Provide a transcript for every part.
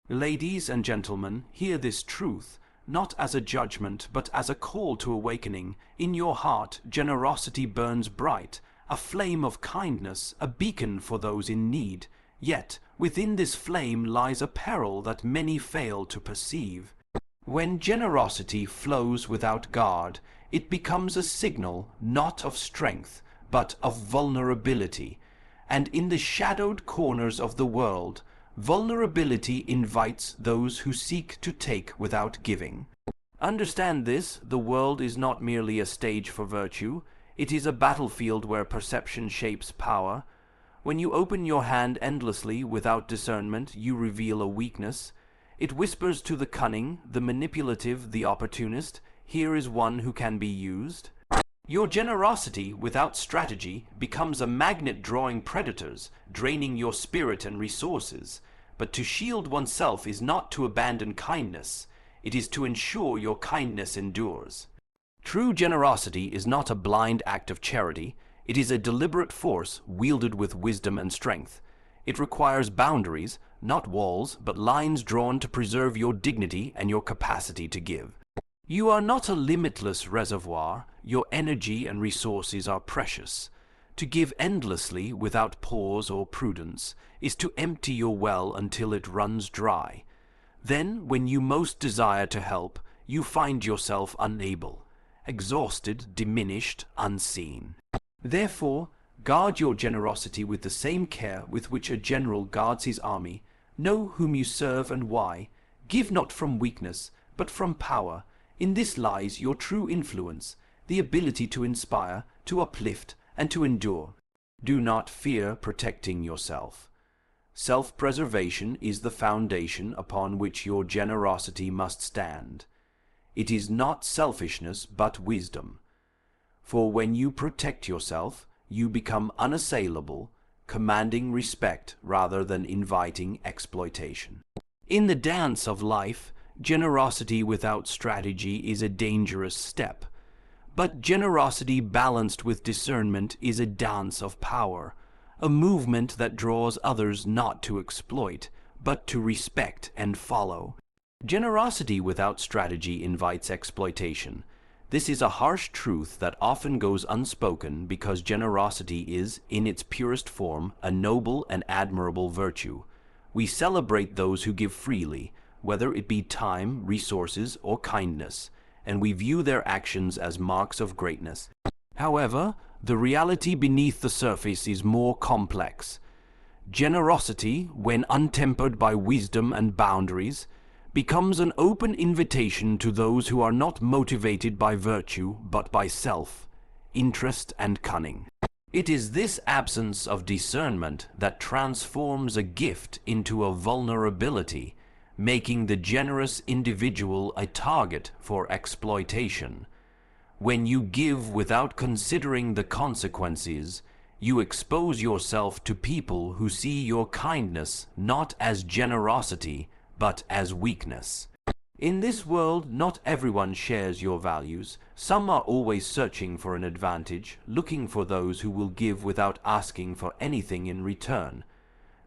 Ladies and gentlemen, hear this truth, not as a judgment, but as a call to awakening. In your heart, generosity burns bright, a flame of kindness, a beacon for those in need. Yet, within this flame lies a peril that many fail to perceive. When generosity flows without guard, it becomes a signal not of strength, but of vulnerability. And in the shadowed corners of the world, vulnerability invites those who seek to take without giving. Understand this: the world is not merely a stage for virtue, it is a battlefield where perception shapes power. When you open your hand endlessly without discernment, you reveal a weakness. It whispers to the cunning, the manipulative, the opportunist, "Here is one who can be used." Your generosity without strategy becomes a magnet drawing predators, draining your spirit and resources. But to shield oneself is not to abandon kindness, it is to ensure your kindness endures. True generosity is not a blind act of charity, it is a deliberate force wielded with wisdom and strength. It requires boundaries, not walls, but lines drawn to preserve your dignity and your capacity to give. You are not a limitless reservoir, your energy and resources are precious. To give endlessly without pause or prudence is to empty your well until it runs dry. Then, when you most desire to help, you find yourself unable, exhausted, diminished, unseen. Therefore, guard your generosity with the same care with which a general guards his army. Know whom you serve and why. Give not from weakness, but from power. In this lies your true influence, the ability to inspire, to uplift, and to endure. Do not fear protecting yourself. Self-preservation is the foundation upon which your generosity must stand. It is not selfishness, but wisdom. For when you protect yourself, you become unassailable, commanding respect rather than inviting exploitation. In the dance of life, generosity without strategy is a dangerous step. But generosity balanced with discernment is a dance of power, a movement that draws others not to exploit, but to respect and follow. Generosity without strategy invites exploitation. This is a harsh truth that often goes unspoken because generosity is, in its purest form, a noble and admirable virtue. We celebrate those who give freely, whether it be time, resources, or kindness, and we view their actions as marks of greatness. However, the reality beneath the surface is more complex. Generosity, when untempered by wisdom and boundaries, becomes an open invitation to those who are not motivated by virtue but by self, interest, and cunning. It is this absence of discernment that transforms a gift into a vulnerability, making the generous individual a target for exploitation. When you give without considering the consequences, you expose yourself to people who see your kindness not as generosity, but as weakness. In this world, not everyone shares your values. Some are always searching for an advantage, looking for those who will give without asking for anything in return.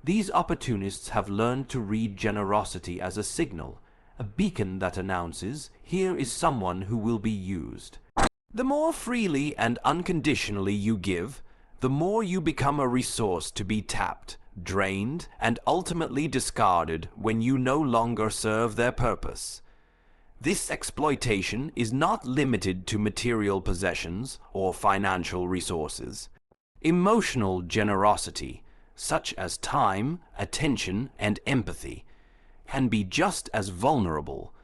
These opportunists have learned to read generosity as a signal, a beacon that announces, "Here is someone who will be used." The more freely and unconditionally you give, the more you become a resource to be tapped, drained, and ultimately discarded when you no longer serve their purpose. This exploitation is not limited to material possessions or financial resources. Emotional generosity, such as time, attention, and empathy, can be just as vulnerable.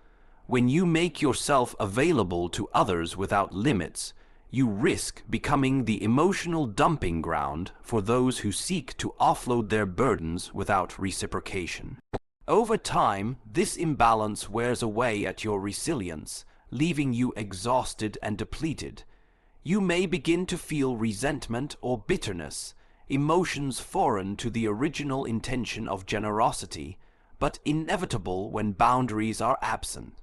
When you make yourself available to others without limits, you risk becoming the emotional dumping ground for those who seek to offload their burdens without reciprocation. Over time, this imbalance wears away at your resilience, leaving you exhausted and depleted. You may begin to feel resentment or bitterness, emotions foreign to the original intention of generosity, but inevitable when boundaries are absent.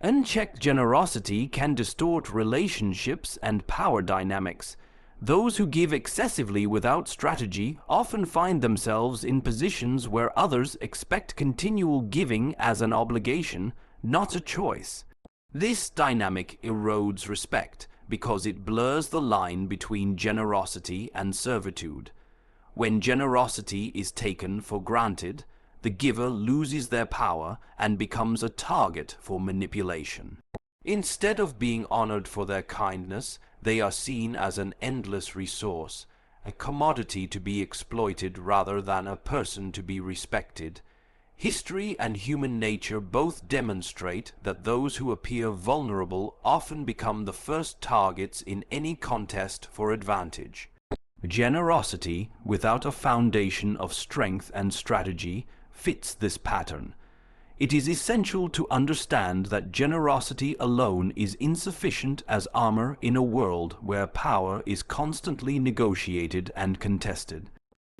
Unchecked generosity can distort relationships and power dynamics. Those who give excessively without strategy often find themselves in positions where others expect continual giving as an obligation, not a choice. This dynamic erodes respect because it blurs the line between generosity and servitude. When generosity is taken for granted, the giver loses their power and becomes a target for manipulation. Instead of being honored for their kindness, they are seen as an endless resource, a commodity to be exploited rather than a person to be respected. History and human nature both demonstrate that those who appear vulnerable often become the first targets in any contest for advantage. Generosity, without a foundation of strength and strategy, fits this pattern. It is essential to understand that generosity alone is insufficient as armor in a world where power is constantly negotiated and contested.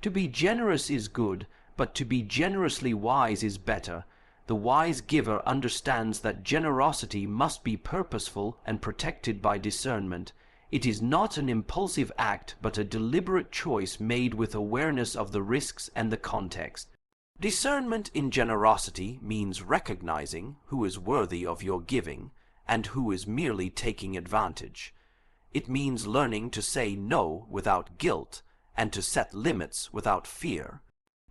To be generous is good, but to be generously wise is better. The wise giver understands that generosity must be purposeful and protected by discernment. It is not an impulsive act, but a deliberate choice made with awareness of the risks and the context. Discernment in generosity means recognizing who is worthy of your giving and who is merely taking advantage. It means learning to say no without guilt and to set limits without fear.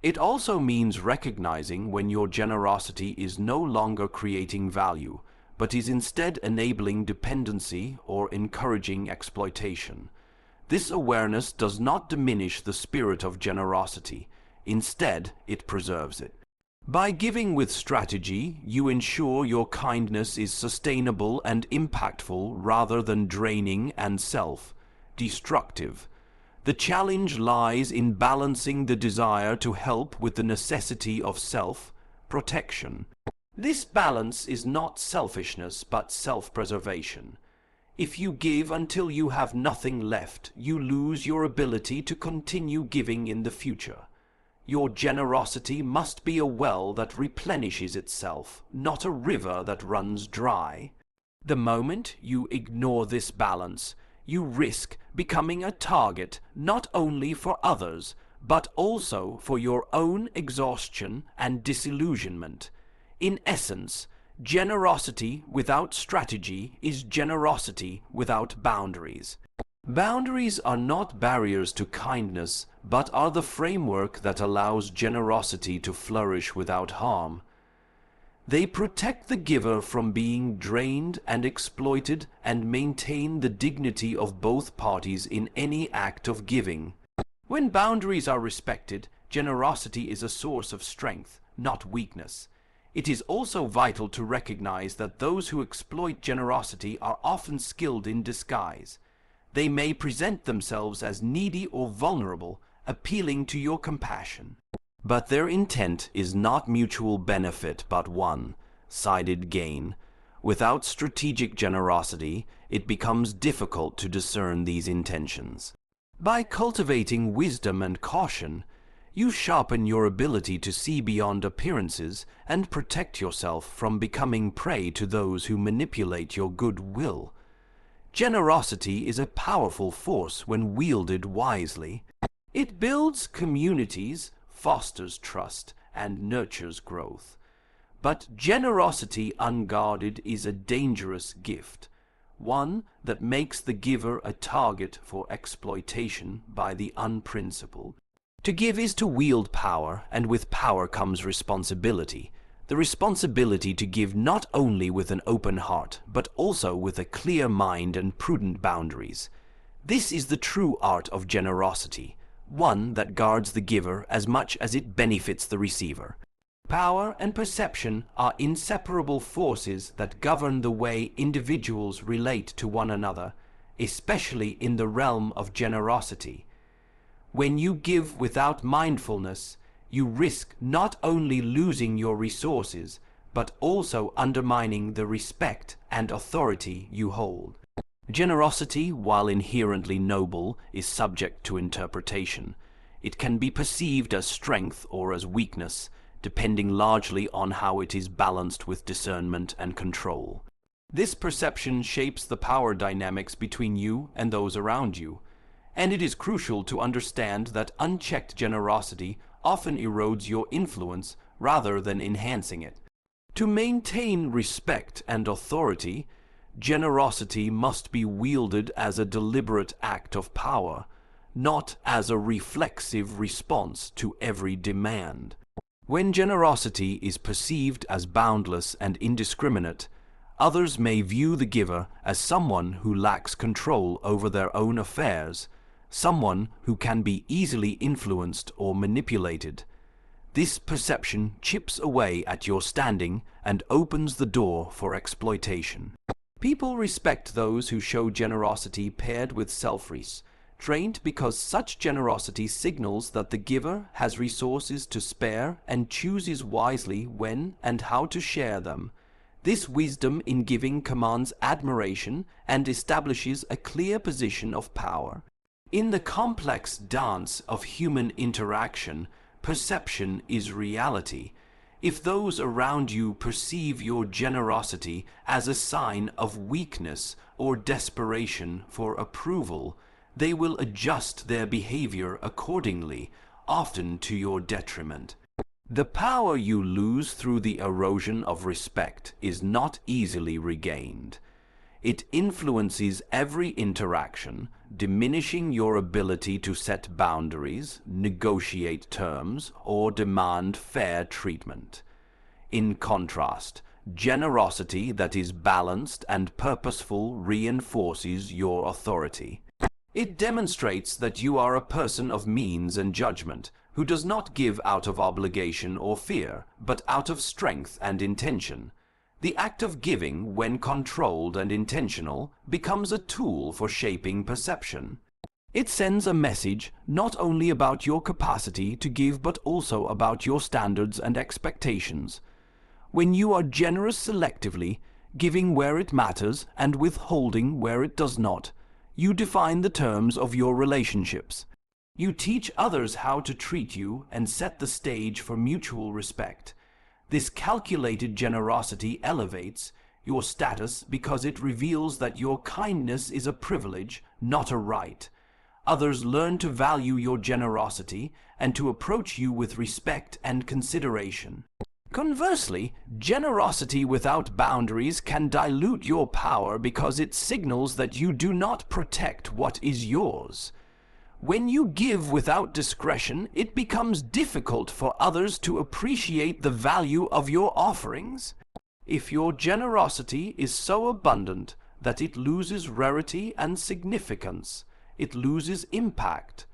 It also means recognizing when your generosity is no longer creating value, but is instead enabling dependency or encouraging exploitation. This awareness does not diminish the spirit of generosity. Instead, it preserves it. By giving with strategy, you ensure your kindness is sustainable and impactful rather than draining and self-destructive. The challenge lies in balancing the desire to help with the necessity of self-protection. This balance is not selfishness but self-preservation. If you give until you have nothing left, you lose your ability to continue giving in the future. Your generosity must be a well that replenishes itself, not a river that runs dry. The moment you ignore this balance, you risk becoming a target not only for others, but also for your own exhaustion and disillusionment. In essence, generosity without strategy is generosity without boundaries. Boundaries are not barriers to kindness, but are the framework that allows generosity to flourish without harm. They protect the giver from being drained and exploited and maintain the dignity of both parties in any act of giving. When boundaries are respected, generosity is a source of strength, not weakness. It is also vital to recognize that those who exploit generosity are often skilled in disguise. They may present themselves as needy or vulnerable, appealing to your compassion. But their intent is not mutual benefit but one-sided gain. Without strategic generosity, it becomes difficult to discern these intentions. By cultivating wisdom and caution, you sharpen your ability to see beyond appearances and protect yourself from becoming prey to those who manipulate your goodwill. Generosity is a powerful force when wielded wisely. It builds communities, fosters trust, and nurtures growth. But generosity unguarded is a dangerous gift, one that makes the giver a target for exploitation by the unprincipled. To give is to wield power, and with power comes responsibility. The responsibility to give not only with an open heart, but also with a clear mind and prudent boundaries. This is the true art of generosity, one that guards the giver as much as it benefits the receiver. Power and perception are inseparable forces that govern the way individuals relate to one another, especially in the realm of generosity. When you give without mindfulness, you risk not only losing your resources, but also undermining the respect and authority you hold. Generosity, while inherently noble, is subject to interpretation. It can be perceived as strength or as weakness, depending largely on how it is balanced with discernment and control. This perception shapes the power dynamics between you and those around you. And it is crucial to understand that unchecked generosity often erodes your influence rather than enhancing it. To maintain respect and authority, generosity must be wielded as a deliberate act of power, not as a reflexive response to every demand. When generosity is perceived as boundless and indiscriminate, others may view the giver as someone who lacks control over their own affairs, someone who can be easily influenced or manipulated. This perception chips away at your standing and opens the door for exploitation. People respect those who show generosity paired with self-restraint because such generosity signals that the giver has resources to spare and chooses wisely when and how to share them. This wisdom in giving commands admiration and establishes a clear position of power. In the complex dance of human interaction, perception is reality. If those around you perceive your generosity as a sign of weakness or desperation for approval, they will adjust their behavior accordingly, often to your detriment. The power you lose through the erosion of respect is not easily regained. It influences every interaction, diminishing your ability to set boundaries, negotiate terms, or demand fair treatment. In contrast, generosity that is balanced and purposeful reinforces your authority. It demonstrates that you are a person of means and judgment, who does not give out of obligation or fear, but out of strength and intention. The act of giving, when controlled and intentional, becomes a tool for shaping perception. It sends a message not only about your capacity to give but also about your standards and expectations. When you are generous selectively, giving where it matters and withholding where it does not, you define the terms of your relationships. You teach others how to treat you and set the stage for mutual respect. This calculated generosity elevates your status because it reveals that your kindness is a privilege, not a right. Others learn to value your generosity and to approach you with respect and consideration. Conversely, generosity without boundaries can dilute your power because it signals that you do not protect what is yours. When you give without discretion, it becomes difficult for others to appreciate the value of your offerings. If your generosity is so abundant that it loses rarity and significance, it loses impact.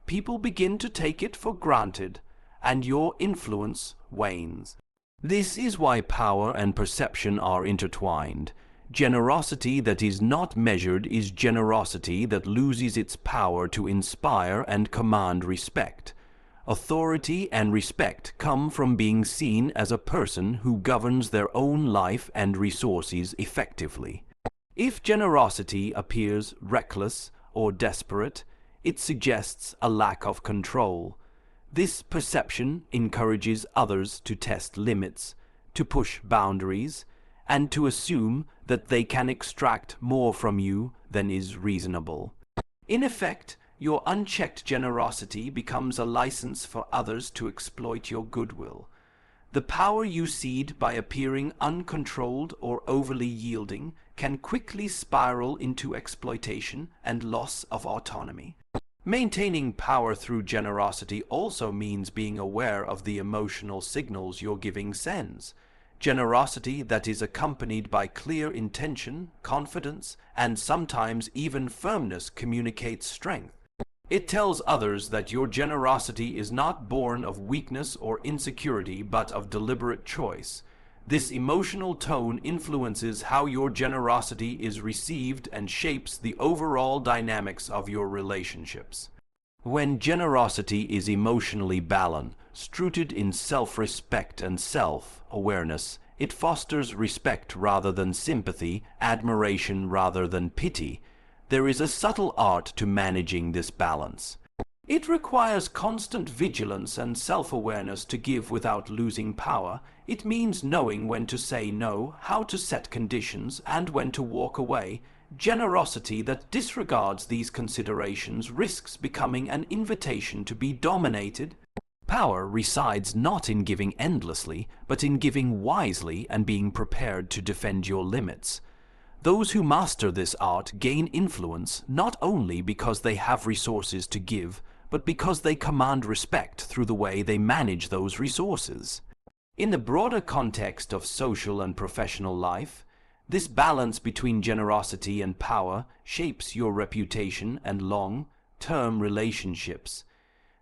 People begin to take it for granted, and your influence wanes. This is why power and perception are intertwined. Generosity that is not measured is generosity that loses its power to inspire and command respect. Authority and respect come from being seen as a person who governs their own life and resources effectively. If generosity appears reckless or desperate, it suggests a lack of control. This perception encourages others to test limits, to push boundaries, and to assume that they can extract more from you than is reasonable. In effect, your unchecked generosity becomes a license for others to exploit your goodwill. The power you cede by appearing uncontrolled or overly yielding can quickly spiral into exploitation and loss of autonomy. Maintaining power through generosity also means being aware of the emotional signals your giving sends. Generosity that is accompanied by clear intention, confidence, and sometimes even firmness communicates strength. It tells others that your generosity is not born of weakness or insecurity, but of deliberate choice. This emotional tone influences how your generosity is received and shapes the overall dynamics of your relationships. When generosity is emotionally balanced, rooted in self-respect and self-awareness, it fosters respect rather than sympathy, admiration rather than pity. There is a subtle art to managing this balance. It requires constant vigilance and self-awareness to give without losing power. It means knowing when to say no, how to set conditions, and when to walk away, Generosity that disregards these considerations risks becoming an invitation to be dominated. Power resides not in giving endlessly, but in giving wisely and being prepared to defend your limits. Those who master this art gain influence not only because they have resources to give, but because they command respect through the way they manage those resources. In the broader context of social and professional life, this balance between generosity and power shapes your reputation and long-term relationships.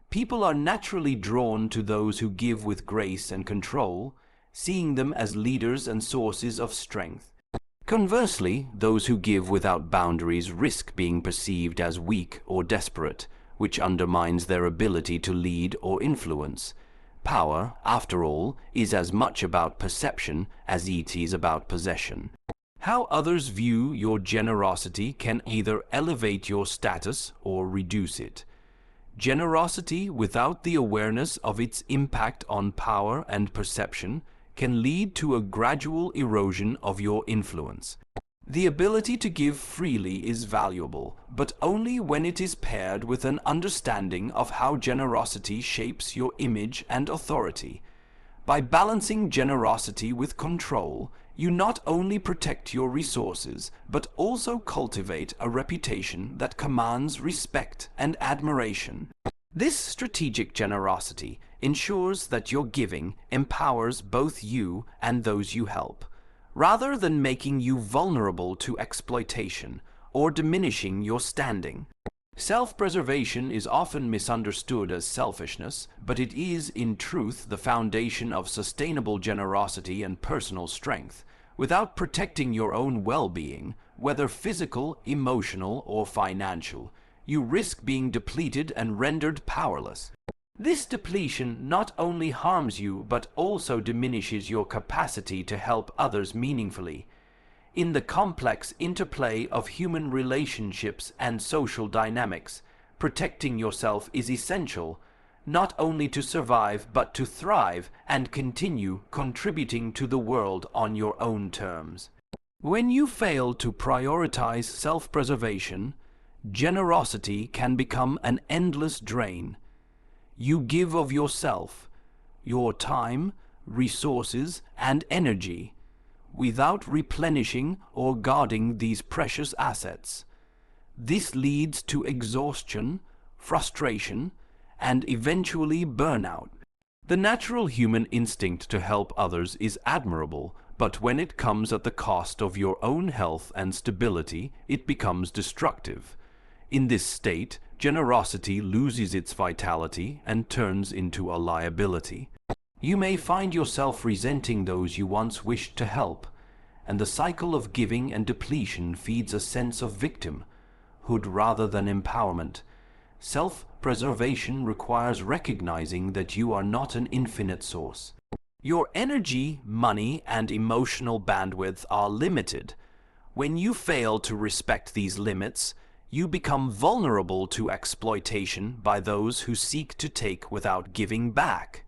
People are naturally drawn to those who give with grace and control, seeing them as leaders and sources of strength. Conversely, those who give without boundaries risk being perceived as weak or desperate, which undermines their ability to lead or influence. Power, after all, is as much about perception as it is about possession. How others view your generosity can either elevate your status or reduce it. Generosity without the awareness of its impact on power and perception can lead to a gradual erosion of your influence. The ability to give freely is valuable, but only when it is paired with an understanding of how generosity shapes your image and authority. By balancing generosity with control, you not only protect your resources, but also cultivate a reputation that commands respect and admiration. This strategic generosity ensures that your giving empowers both you and those you help, rather than making you vulnerable to exploitation or diminishing your standing. Self-preservation is often misunderstood as selfishness, but it is, in truth, the foundation of sustainable generosity and personal strength. Without protecting your own well-being, whether physical, emotional, or financial, you risk being depleted and rendered powerless. This depletion not only harms you, but also diminishes your capacity to help others meaningfully. In the complex interplay of human relationships and social dynamics, protecting yourself is essential, not only to survive but to thrive and continue contributing to the world on your own terms. When you fail to prioritize self-preservation, generosity can become an endless drain. You give of yourself, your time, resources, and energy, without replenishing or guarding these precious assets. This leads to exhaustion, frustration, and eventually burnout. The natural human instinct to help others is admirable, but when it comes at the cost of your own health and stability, it becomes destructive. In this state, generosity loses its vitality and turns into a liability. You may find yourself resenting those you once wished to help, and the cycle of giving and depletion feeds a sense of victimhood rather than empowerment. Self-preservation requires recognizing that you are not an infinite source. Your energy, money, and emotional bandwidth are limited. When you fail to respect these limits, you become vulnerable to exploitation by those who seek to take without giving back.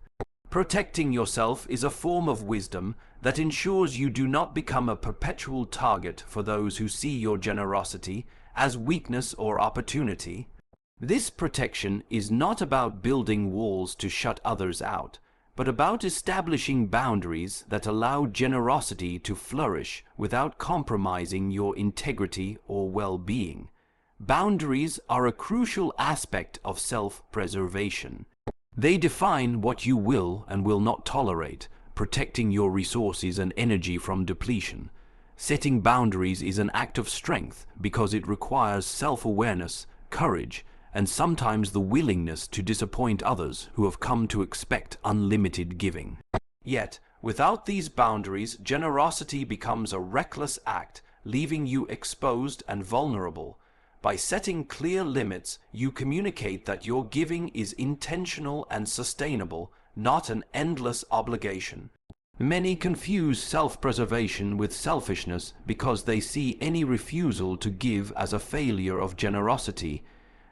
Protecting yourself is a form of wisdom that ensures you do not become a perpetual target for those who see your generosity as weakness or opportunity. This protection is not about building walls to shut others out, but about establishing boundaries that allow generosity to flourish without compromising your integrity or well-being. Boundaries are a crucial aspect of self-preservation. They define what you will and will not tolerate, protecting your resources and energy from depletion. Setting boundaries is an act of strength because it requires self-awareness, courage, and sometimes the willingness to disappoint others who have come to expect unlimited giving. Yet, without these boundaries, generosity becomes a reckless act, leaving you exposed and vulnerable. By setting clear limits, you communicate that your giving is intentional and sustainable, not an endless obligation. Many confuse self-preservation with selfishness because they see any refusal to give as a failure of generosity.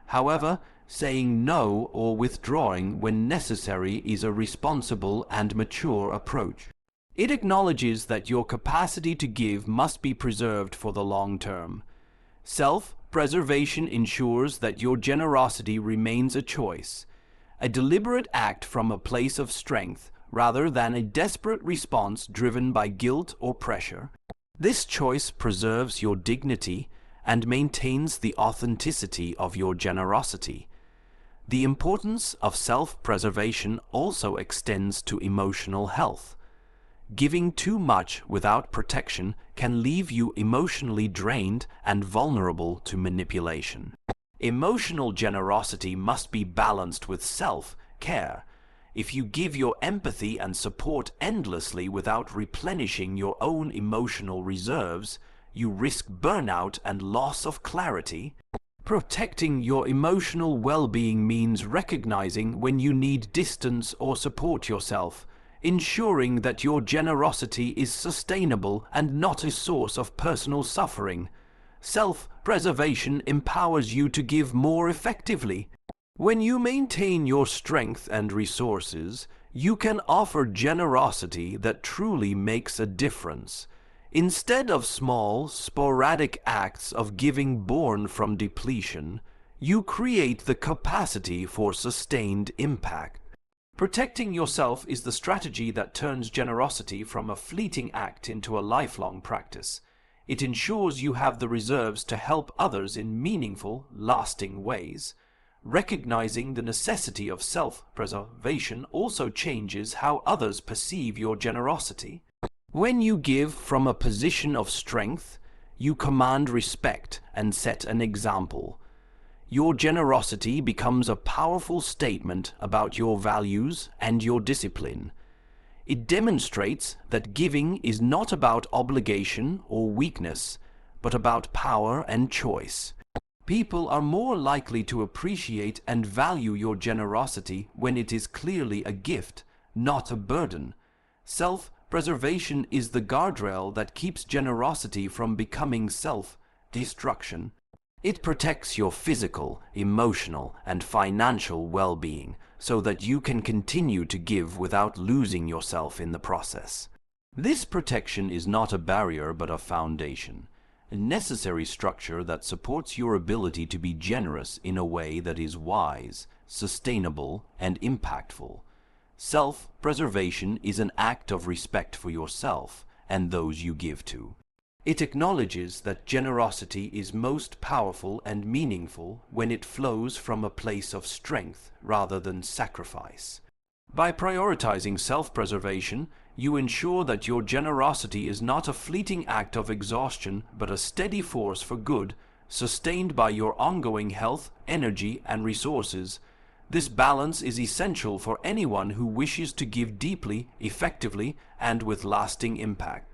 However, saying no or withdrawing when necessary is a responsible and mature approach. It acknowledges that your capacity to give must be preserved for the long term. Self-preservation ensures that your generosity remains a choice, a deliberate act from a place of strength rather than a desperate response driven by guilt or pressure. This choice preserves your dignity and maintains the authenticity of your generosity. The importance of self-preservation also extends to emotional health. Giving too much without protection can leave you emotionally drained and vulnerable to manipulation. Emotional generosity must be balanced with self-care. If you give your empathy and support endlessly without replenishing your own emotional reserves, you risk burnout and loss of clarity. Protecting your emotional well-being means recognizing when you need distance or support yourself, ensuring that your generosity is sustainable and not a source of personal suffering. Self-preservation empowers you to give more effectively. When you maintain your strength and resources, you can offer generosity that truly makes a difference. Instead of small, sporadic acts of giving born from depletion, you create the capacity for sustained impact. Protecting yourself is the strategy that turns generosity from a fleeting act into a lifelong practice. It ensures you have the reserves to help others in meaningful, lasting ways. Recognizing the necessity of self-preservation also changes how others perceive your generosity. When you give from a position of strength, you command respect and set an example. Your generosity becomes a powerful statement about your values and your discipline. It demonstrates that giving is not about obligation or weakness, but about power and choice. People are more likely to appreciate and value your generosity when it is clearly a gift, not a burden. Self-preservation is the guardrail that keeps generosity from becoming self-destruction. It protects your physical, emotional, and financial well-being so that you can continue to give without losing yourself in the process. This protection is not a barrier but a foundation, a necessary structure that supports your ability to be generous in a way that is wise, sustainable, and impactful. Self-preservation is an act of respect for yourself and those you give to. It acknowledges that generosity is most powerful and meaningful when it flows from a place of strength rather than sacrifice. By prioritizing self-preservation, you ensure that your generosity is not a fleeting act of exhaustion but a steady force for good, sustained by your ongoing health, energy, and resources. This balance is essential for anyone who wishes to give deeply, effectively, and with lasting impact.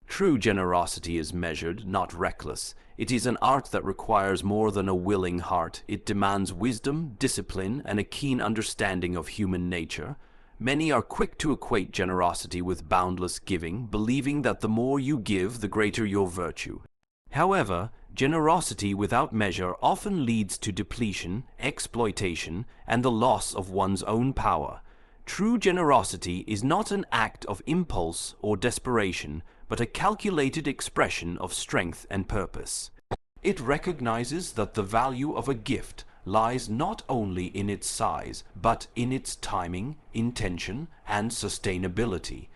True generosity is measured, not reckless. It is an art that requires more than a willing heart. It demands wisdom, discipline, and a keen understanding of human nature. Many are quick to equate generosity with boundless giving, believing that the more you give, the greater your virtue. However, generosity without measure often leads to depletion, exploitation, and the loss of one's own power. True generosity is not an act of impulse or desperation, but a calculated expression of strength and purpose. It recognizes that the value of a gift lies not only in its size, but in its timing, intention, and sustainability.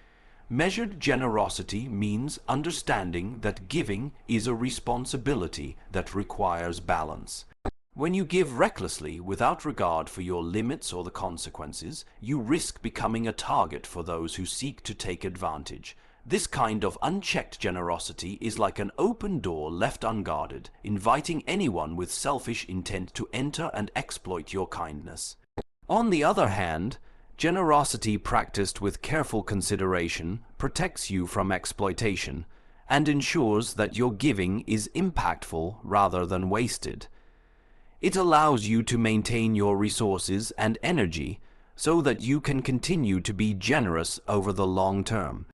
Measured generosity means understanding that giving is a responsibility that requires balance. When you give recklessly without regard for your limits or the consequences, you risk becoming a target for those who seek to take advantage. This kind of unchecked generosity is like an open door left unguarded, inviting anyone with selfish intent to enter and exploit your kindness. On the other hand, generosity practiced with careful consideration protects you from exploitation and ensures that your giving is impactful rather than wasted. It allows you to maintain your resources and energy so that you can continue to be generous over the long term.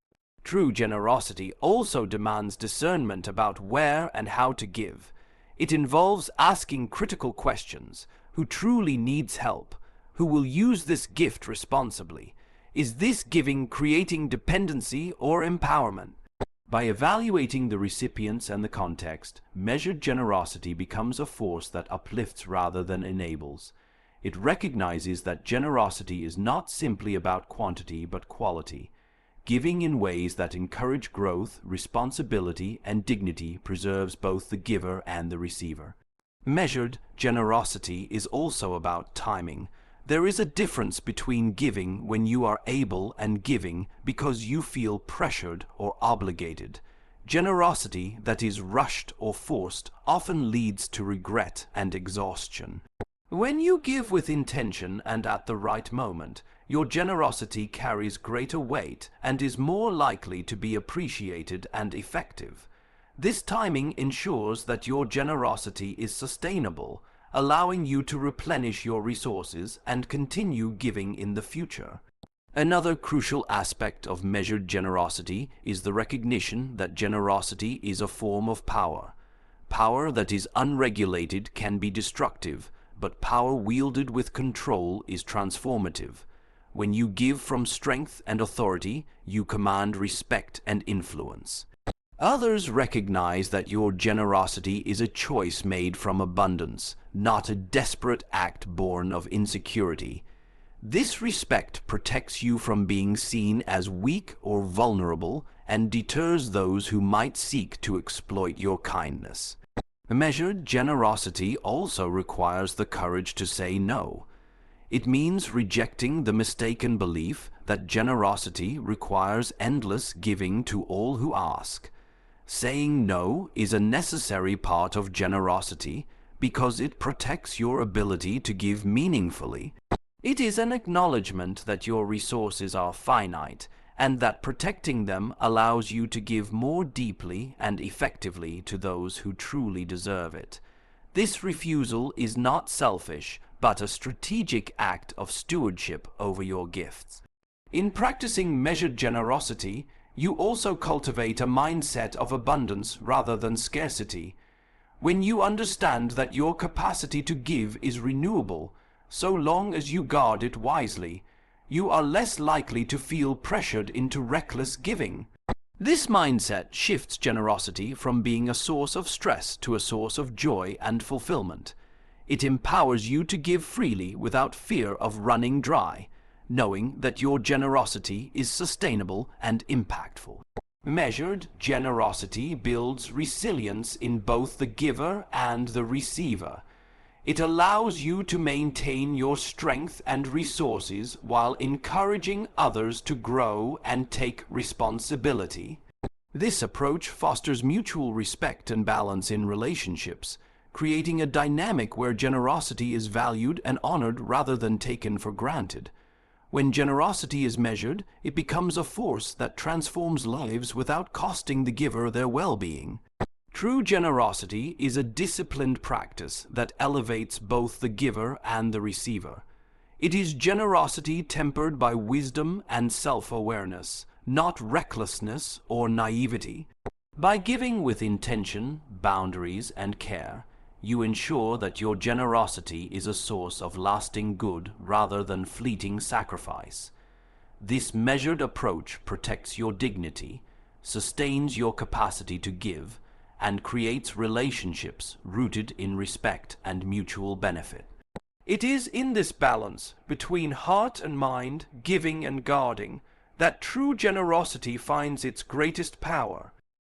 True generosity also demands discernment about where and how to give. It involves asking critical questions: who truly needs help? Who will use this gift responsibly? Is this giving creating dependency or empowerment? By evaluating the recipients and the context, measured generosity becomes a force that uplifts rather than enables. It recognizes that generosity is not simply about quantity but quality. Giving in ways that encourage growth, responsibility, and dignity preserves both the giver and the receiver. Measured generosity is also about timing. There is a difference between giving when you are able and giving because you feel pressured or obligated. Generosity that is rushed or forced often leads to regret and exhaustion. When you give with intention and at the right moment, your generosity carries greater weight and is more likely to be appreciated and effective. This timing ensures that your generosity is sustainable, allowing you to replenish your resources and continue giving in the future. Another crucial aspect of measured generosity is the recognition that generosity is a form of power. Power that is unregulated can be destructive, but power wielded with control is transformative. When you give from strength and authority, you command respect and influence. Others recognize that your generosity is a choice made from abundance, not a desperate act born of insecurity. This respect protects you from being seen as weak or vulnerable and deters those who might seek to exploit your kindness. Measured generosity also requires the courage to say no. It means rejecting the mistaken belief that generosity requires endless giving to all who ask. Saying no is a necessary part of generosity because it protects your ability to give meaningfully. It is an acknowledgement that your resources are finite and that protecting them allows you to give more deeply and effectively to those who truly deserve it. This refusal is not selfish, but a strategic act of stewardship over your gifts. In practicing measured generosity, you also cultivate a mindset of abundance rather than scarcity. When you understand that your capacity to give is renewable, so long as you guard it wisely, you are less likely to feel pressured into reckless giving. This mindset shifts generosity from being a source of stress to a source of joy and fulfillment. It empowers you to give freely without fear of running dry, knowing that your generosity is sustainable and impactful. Measured generosity builds resilience in both the giver and the receiver. It allows you to maintain your strength and resources while encouraging others to grow and take responsibility. This approach fosters mutual respect and balance in relationships, creating a dynamic where generosity is valued and honored rather than taken for granted. When generosity is measured, it becomes a force that transforms lives without costing the giver their well-being. True generosity is a disciplined practice that elevates both the giver and the receiver. It is generosity tempered by wisdom and self-awareness, not recklessness or naivety. By giving with intention, boundaries, and care, you ensure that your generosity is a source of lasting good rather than fleeting sacrifice. This measured approach protects your dignity, sustains your capacity to give, and creates relationships rooted in respect and mutual benefit. It is in this balance between heart and mind, giving and guarding, that true generosity finds its greatest power.